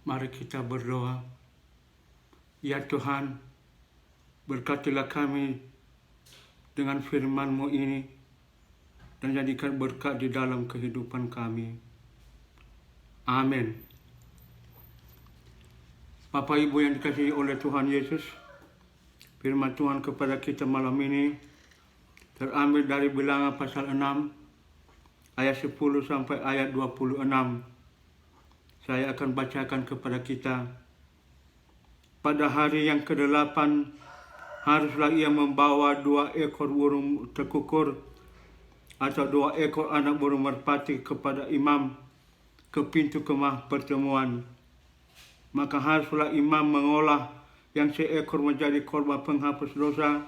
Mari kita berdoa. Ya Tuhan, berkatilah kami dengan firman-Mu ini dan jadikan berkat di dalam kehidupan kami. Amin. Bapak Ibu yang dikasihi oleh Tuhan Yesus, firman Tuhan kepada kita malam ini terambil dari Bilangan pasal 6 ayat 10 sampai ayat 26. Saya akan bacakan kepada kita. Pada hari yang ke-8 haruslah ia membawa 2 ekor burung tekukur atau 2 ekor anak burung merpati kepada imam ke pintu kemah pertemuan. Maka haruslah imam mengolah yang seekor menjadi korban penghapus dosa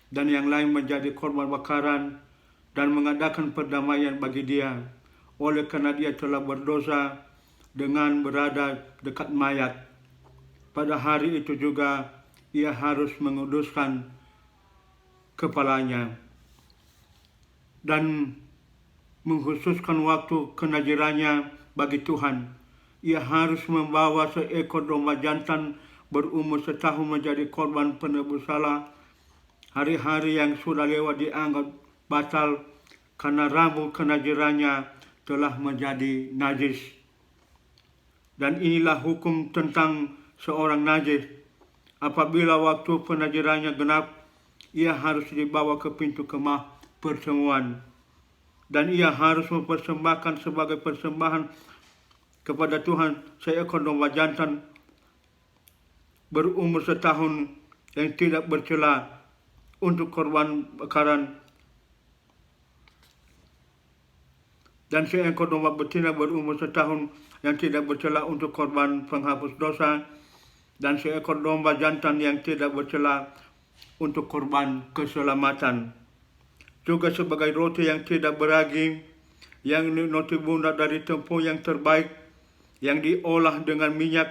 dan yang lain menjadi korban bakaran dan mengadakan perdamaian bagi dia, oleh karena dia telah berdosa dengan berada dekat mayat. Pada hari itu juga ia harus menguduskan kepalanya dan mengkhususkan waktu kenajirannya bagi Tuhan. Ia harus membawa seekor domba jantan berumur setahun menjadi korban penebus salah. Hari-hari yang sudah lewat dianggap batal karena rambut kenajirannya telah menjadi najis. Dan inilah hukum tentang seorang najis. Apabila waktu penajirannya genap, ia harus dibawa ke pintu kemah pertemuan. Dan ia harus mempersembahkan sebagai persembahan kepada Tuhan seekor domba jantan berumur setahun yang tidak bercela untuk korban bakaran, dan seekor domba betina berumur setahun yang tidak bercela untuk korban penghapus dosa, dan seekor domba jantan yang tidak bercela untuk korban keselamatan. Juga sebagai roti yang tidak beragi, yang roti bunda dari tepung yang terbaik, yang diolah dengan minyak,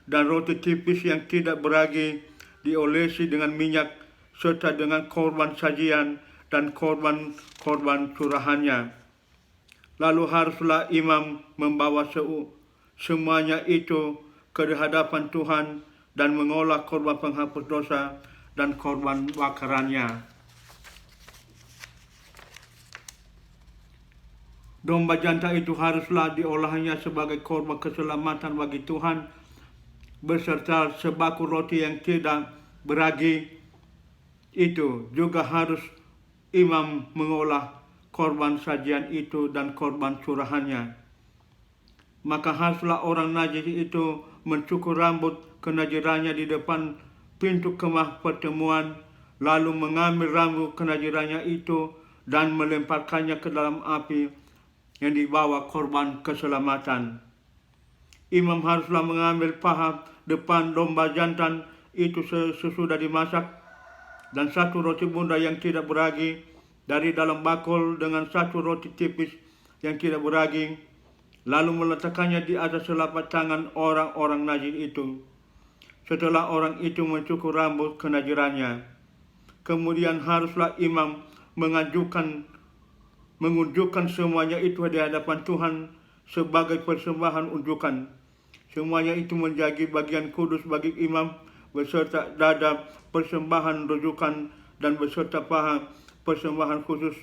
dan roti tipis yang tidak beragi, diolesi dengan minyak, serta dengan korban sajian dan korban curahannya. Lalu haruslah imam membawa semuanya itu ke hadapan Tuhan dan mengolah korban penghapus dosa dan korban bakarannya. Domba jantan itu haruslah diolahnya sebagai korban keselamatan bagi Tuhan, beserta sebakul roti yang tidak beragi. Itu juga harus imam mengolah korban sajian itu dan korban curahannya. Maka haruslah orang najis itu mencukur rambut kenajirannya di depan pintu kemah pertemuan, lalu mengambil rambut kenajirannya itu dan melemparkannya ke dalam api yang dibawa korban keselamatan. Imam haruslah mengambil paha depan domba jantan itu sesudah dimasak, dan 1 roti bunda yang tidak beragi dari dalam bakul dengan 1 roti tipis yang tidak beragi, lalu meletakkannya di atas telapak tangan orang-orang najis itu. Setelah orang itu mencukur rambut kenajirannya, kemudian haruslah imam mengunjukkan semuanya itu di hadapan Tuhan sebagai persembahan unjukan. Semuanya itu menjadi bagian kudus bagi imam, beserta dada persembahan rujukan dan beserta paha persembahan khusus.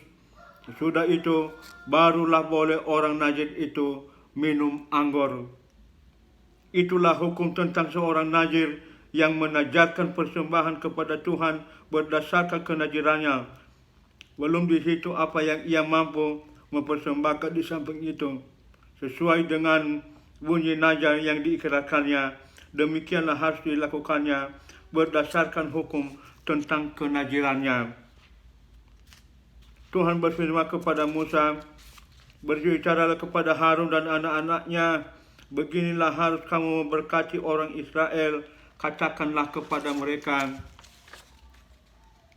Sudah itu barulah boleh orang najis itu minum anggur. Itulah hukum tentang seorang najis yang menajarkan persembahan kepada Tuhan berdasarkan kenajirannya. Belum di situ apa yang ia mampu mempersembahkan di samping itu, sesuai dengan bunyi nazar yang diikrarkannya. Demikianlah harus dilakukannya berdasarkan hukum tentang kenajirannya. Tuhan berfirman kepada Musa, "Berbicaralah kepada Harun dan anak-anaknya, beginilah harus kamu memberkati orang Israel. Katakanlah kepada mereka,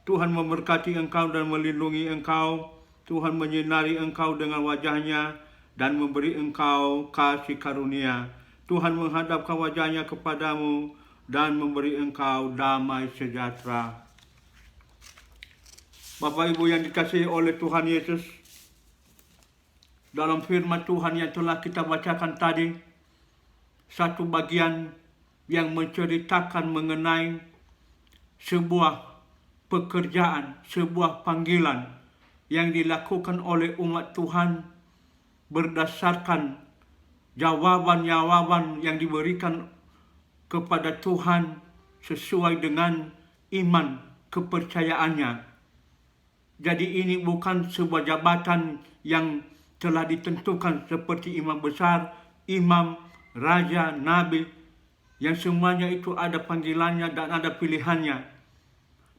Tuhan memberkati engkau dan melindungi engkau. Tuhan menyinari engkau dengan wajahnya dan memberi engkau kasih karunia. Tuhan menghadapkan wajahnya kepadamu dan memberi engkau damai sejahtera." Bapak Ibu yang dikasihi oleh Tuhan Yesus, dalam firman Tuhan yang telah kita bacakan tadi, satu bagian yang menceritakan mengenai sebuah pekerjaan, sebuah panggilan yang dilakukan oleh umat Tuhan berdasarkan jawaban-jawaban yang diberikan kepada Tuhan sesuai dengan iman kepercayaannya. Jadi ini bukan sebuah jabatan yang telah ditentukan seperti imam besar, imam, raja, nabi, yang semuanya itu ada panggilannya dan ada pilihannya.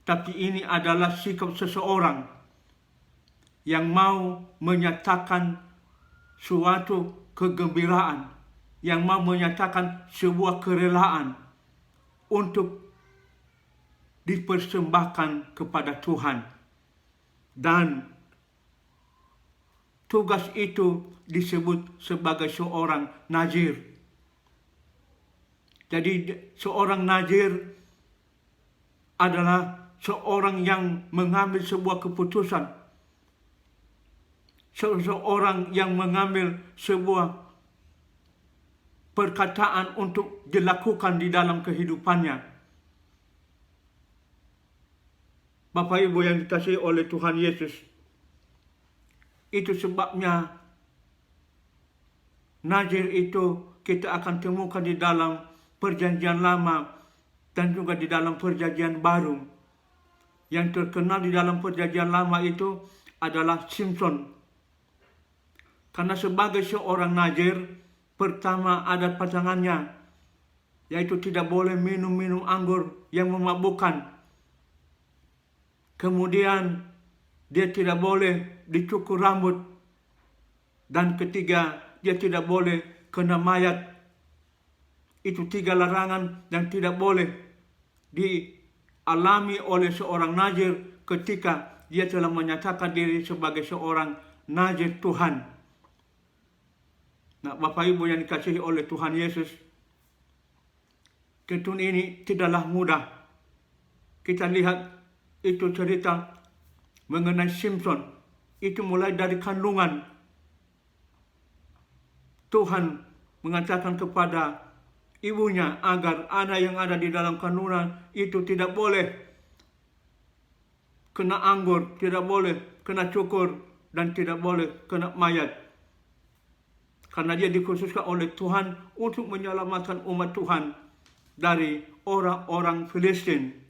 Tapi ini adalah sikap seseorang yang mau menyatakan suatu kegembiraan, yang mau menyatakan sebuah kerelaan untuk dipersembahkan kepada Tuhan. Dan tugas itu disebut sebagai seorang nazir. Jadi seorang nazir adalah seorang yang mengambil sebuah keputusan, seseorang yang mengambil sebuah perkataan untuk dilakukan di dalam kehidupannya. Bapak Ibu yang dikasihi oleh Tuhan Yesus, itu sebabnya nazir itu kita akan temukan di dalam Perjanjian Lama dan juga di dalam Perjanjian Baru. Yang terkenal di dalam Perjanjian Lama itu adalah Simson. Karena sebagai seorang nazir, pertama ada pasangannya, yaitu tidak boleh minum anggur yang memabukkan. Kemudian dia tidak boleh dicukur rambut. Dan ketiga, dia tidak boleh kena mayat. Itu 3 larangan yang tidak boleh dialami oleh seorang nazir ketika dia telah menyatakan diri sebagai seorang nazir Tuhan. Nah, Bapak Ibu yang dikasihi oleh Tuhan Yesus, tentu ini tidaklah mudah. Kita lihat itu cerita mengenai Simson. Itu mulai dari kandungan. Tuhan mengatakan kepada ibunya agar anak yang ada di dalam kandungan itu tidak boleh kena anggur, tidak boleh kena cukur, dan tidak boleh kena mayat. Karena dia dikhususkan oleh Tuhan untuk menyelamatkan umat Tuhan dari orang-orang Filistin.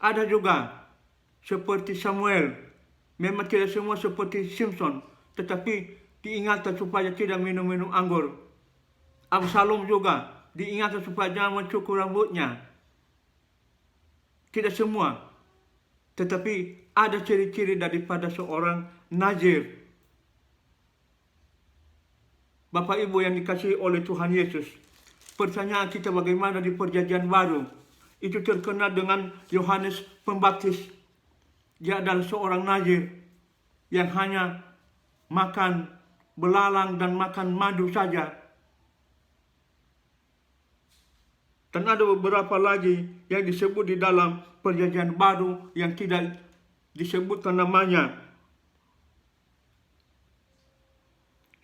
Ada juga seperti Samuel, memang tidak semua seperti Simson, tetapi diingatkan supaya tidak minum anggur. Absalom juga diingatkan supaya jangan mencukur rambutnya. Tidak semua, tetapi ada ciri-ciri daripada seorang nazir. Bapak Ibu yang dikasihi oleh Tuhan Yesus, pertanyaan kita bagaimana di Perjanjian Baru? Itu terkenal dengan Yohanes Pembaptis. Dia adalah seorang nazir yang hanya makan belalang dan makan madu saja. Dan ada beberapa lagi yang disebut di dalam Perjanjian Baru yang tidak disebutkan namanya.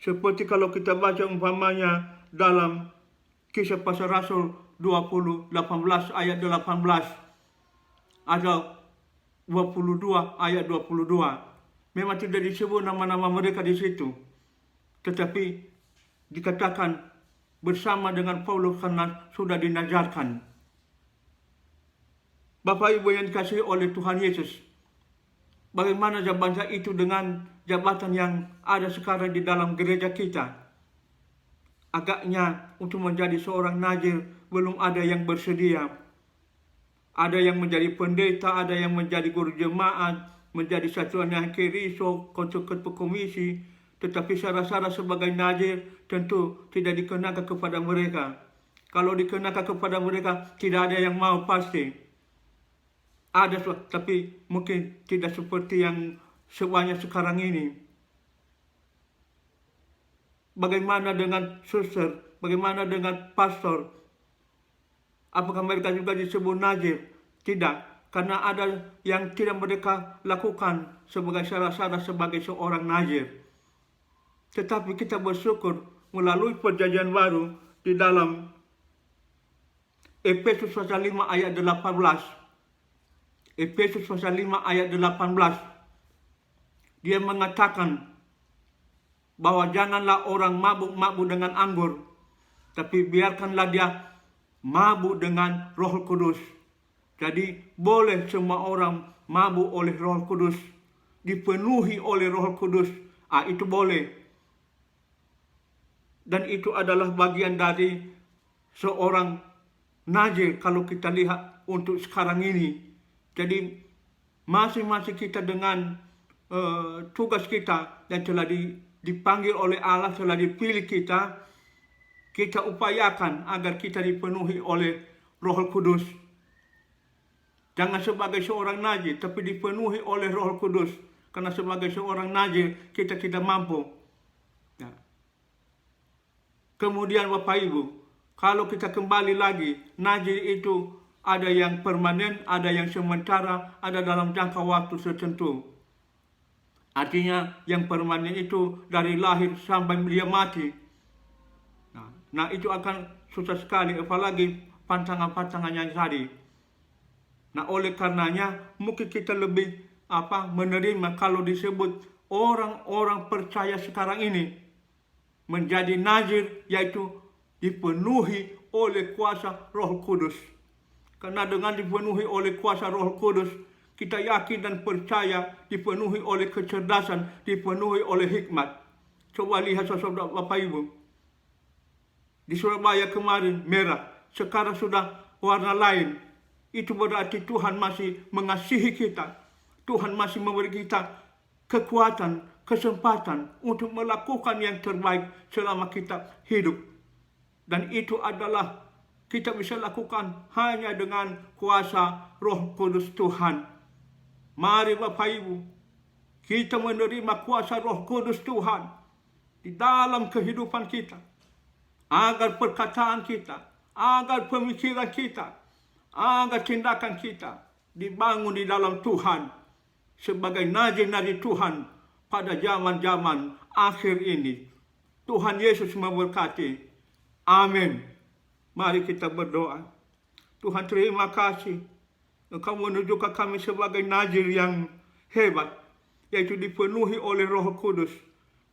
Seperti kalau kita baca umpamanya dalam Kisah Para Rasul 18 ayat 18 atau 22 ayat 22. Memang tidak disebut nama-nama mereka di situ, tetapi dikatakan bersama dengan Paulus karena sudah dinajarkan. Bapak Ibu yang dikasihi oleh Tuhan Yesus, bagaimana jabatan itu dengan jabatan yang ada sekarang di dalam gereja kita? Agaknya untuk menjadi seorang nazir belum ada yang bersedia. Ada yang menjadi pendeta, ada yang menjadi guru jemaat, menjadi satuan yang keriso, ketua komisi. Tetapi syarat-syarat sebagai nazir tentu tidak dikenakan kepada mereka. Kalau dikenakan kepada mereka, tidak ada yang mau pasti. Ada, tapi mungkin tidak seperti yang sebanyak sekarang ini. Bagaimana dengan suster? Bagaimana dengan pastor? Apakah mereka juga disebut nazir? Tidak, karena ada yang tidak mereka lakukan sebagai syarat-syarat sebagai seorang nazir. Tetapi kita bersyukur melalui perjanjian baru di dalam Efesus pasal 5 ayat 18. Efesus pasal 5 ayat 18. Dia mengatakan bahwa janganlah orang mabuk-mabuk dengan anggur, tapi biarkanlah dia mabuk dengan Roh Kudus. Jadi boleh semua orang mabuk oleh Roh Kudus, dipenuhi oleh Roh Kudus. Itu boleh. Dan itu adalah bagian dari seorang nazir kalau kita lihat untuk sekarang ini. Jadi masing-masing kita dengan tugas kita yang telah dipanggil oleh Allah, telah dipilih kita upayakan agar kita dipenuhi oleh Roh Kudus. Jangan sebagai seorang nazir, tapi dipenuhi oleh Roh Kudus. Karena sebagai seorang nazir, kita tidak mampu. Ya. Kemudian Bapak Ibu, kalau kita kembali lagi, nazir itu ada yang permanen, ada yang sementara, ada dalam jangka waktu tertentu. Artinya yang permanen itu dari lahir sampai dia mati. Nah itu akan susah sekali, apalagi pantangan-pantangan yang tadi. Nah oleh karenanya mungkin kita lebih menerima kalau disebut orang-orang percaya sekarang ini menjadi nazir, yaitu dipenuhi oleh kuasa Roh Kudus. Karena dengan dipenuhi oleh kuasa Roh Kudus, kita yakin dan percaya dipenuhi oleh kecerdasan, dipenuhi oleh hikmat. Coba lihat saudara Bapak Ibu. Di Surabaya kemarin merah, sekarang sudah warna lain. Itu berarti Tuhan masih mengasihi kita. Tuhan masih memberi kita kekuatan, kesempatan untuk melakukan yang terbaik selama kita hidup. Dan itu adalah kita bisa lakukan hanya dengan kuasa Roh Kudus Tuhan. Mari Bapak Ibu, kita menerima kuasa Roh Kudus Tuhan di dalam kehidupan kita. Agar perkataan kita, agar pemikiran kita, agar tindakan kita dibangun di dalam Tuhan sebagai nazir-nazir Tuhan pada zaman-zaman akhir ini. Tuhan Yesus memberkati. Amin. Mari kita berdoa. Tuhan, terima kasih Engkau menunjukkan kami sebagai nazir yang hebat, yaitu dipenuhi oleh Roh Kudus.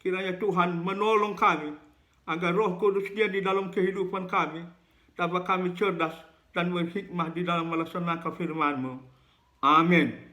Kiranya Tuhan menolong kami agar Roh Kudus dia di dalam kehidupan kami, dapat kami cerdas dan berhikmah di dalam melaksanakan firman-Mu. Amin.